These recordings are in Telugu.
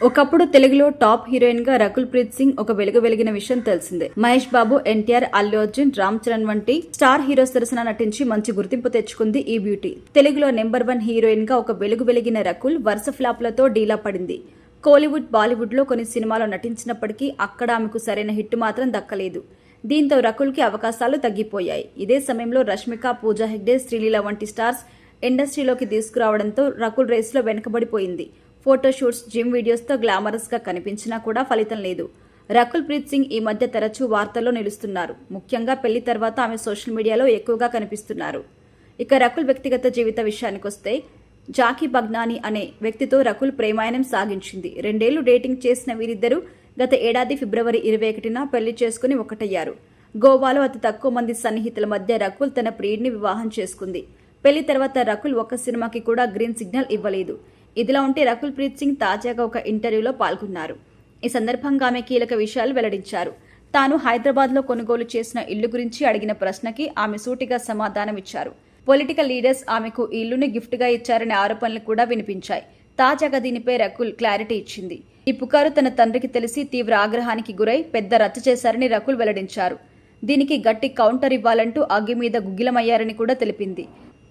ఒకప్పుడు తెలుగులో టాప్ హీరోయిన్ గా రకుల్ ప్రీత్ సింగ్ ఒక వెలుగు వెలిగిన విషయం తెలిసిందే. మహేష్ బాబు, ఎన్టీఆర్, అల్లు అర్జున్, రామ్ చరణ్ వంటి స్టార్ హీరోస్ సరసన నటించి మంచి గుర్తింపు తెచ్చుకుంది ఈ బ్యూటీ. తెలుగులో నెంబర్ 1 హీరోయిన్ గా ఒక వెలుగు వెలిగిన రకుల్ వరుస ఫ్లాప్లతో డీలా పడింది. కోలీవుడ్, బాలీవుడ్ లో కొన్ని సినిమాలో నటించినప్పటికీ అక్కడ ఆమెకు సరైన హిట్ మాత్రం దక్కలేదు. దీంతో రకుల్ కి అవకాశాలు తగ్గిపోయాయి. ఇదే సమయంలో రష్మిక, పూజా హెగ్డే, శ్రీలీల వంటి స్టార్స్ ఇండస్ట్రీలోకి తీసుకురావడంతో రకుల్ రేస్ లో వెనుకబడిపోయింది. ఫోటోషూట్స్, జిమ్ వీడియోస్తో గ్లామరస్ గా కనిపించినా కూడా ఫలితం లేదు. రకుల్ ప్రీత్ సింగ్ ఈ మధ్య తరచూ వార్తల్లో నిలుస్తున్నారు. ముఖ్యంగా పెళ్లి తర్వాత ఆమె సోషల్ మీడియాలో ఎక్కువగా కనిపిస్తున్నారు. ఇక రకుల్ వ్యక్తిగత జీవిత విషయానికొస్తే, జాకీ బగ్నానీ అనే వ్యక్తితో రకుల్ ప్రేమాయణం సాగించింది. 2 ఏళ్లు డేటింగ్ చేసిన వీరిద్దరూ గత ఏడాది ఫిబ్రవరి 21న పెళ్లి చేసుకుని ఒకటయ్యారు. గోవాలో అతి తక్కువ మంది సన్నిహితుల మధ్య రకుల్ తన ప్రియుడిని వివాహం చేసుకుంది. పెళ్లి తర్వాత రకుల్ ఒక్క సినిమాకి కూడా గ్రీన్ సిగ్నల్ ఇవ్వలేదు. ఇదిలా ఉంటే రకుల్ ప్రీత్ సింగ్ తాజాగా ఒక ఇంటర్వ్యూలో పాల్గొన్నారు. ఈ సందర్భంగా ఆమె కీలక విషయాలు వెల్లడించారు. తాను హైదరాబాద్లో కొనుగోలు చేసిన ఇల్లు గురించి అడిగిన ప్రశ్నకి ఆమె సూటిగా సమాధానమిచ్చారు. పొలిటికల్ లీడర్స్ ఆమెకు ఈ ఇల్లుని గిఫ్ట్గా ఇచ్చారనే ఆరోపణలు కూడా వినిపించాయి. తాజాగా దీనిపై రకుల్ క్లారిటీ ఇచ్చింది. ఈ పుకారు తన తండ్రికి తెలిసి తీవ్ర ఆగ్రహానికి గురై పెద్ద రచ్చ చేశారని రకుల్ వెల్లడించారు. దీనికి గట్టి కౌంటర్ ఇవ్వాలంటూ అగ్గి మీద గుగ్గిలమయ్యారని కూడా తెలిపింది.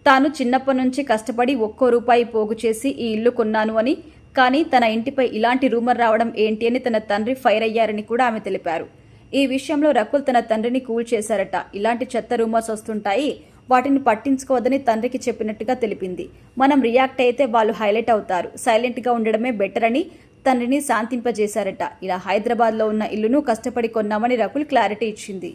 తాను చిన్నప్పటి నుంచి కష్టపడి ఒక్కో రూపాయి పోగు చేసి ఈ ఇల్లు కొన్నాను అని, కానీ తన ఇంటిపై ఇలాంటి రూమర్ రావడం ఏంటి అని తన తండ్రి ఫైర్ అయ్యారని కూడా ఆమె తెలిపారు. ఈ విషయంలో రకుల్ తన తండ్రిని కూల్ చేశారట. ఇలాంటి చెత్త రూమర్స్ వస్తుంటాయి, వాటిని పట్టించుకోవద్దని తండ్రికి చెప్పినట్టుగా తెలిపింది. మనం రియాక్ట్ అయితే వాళ్ళు హైలైట్ అవుతారు, సైలెంట్గా ఉండడమే బెటర్ అని తండ్రిని శాంతింపజేశారట. ఇలా హైదరాబాద్లో ఉన్న ఇల్లును కష్టపడి కొన్నామని రకుల్ క్లారిటీ ఇచ్చింది.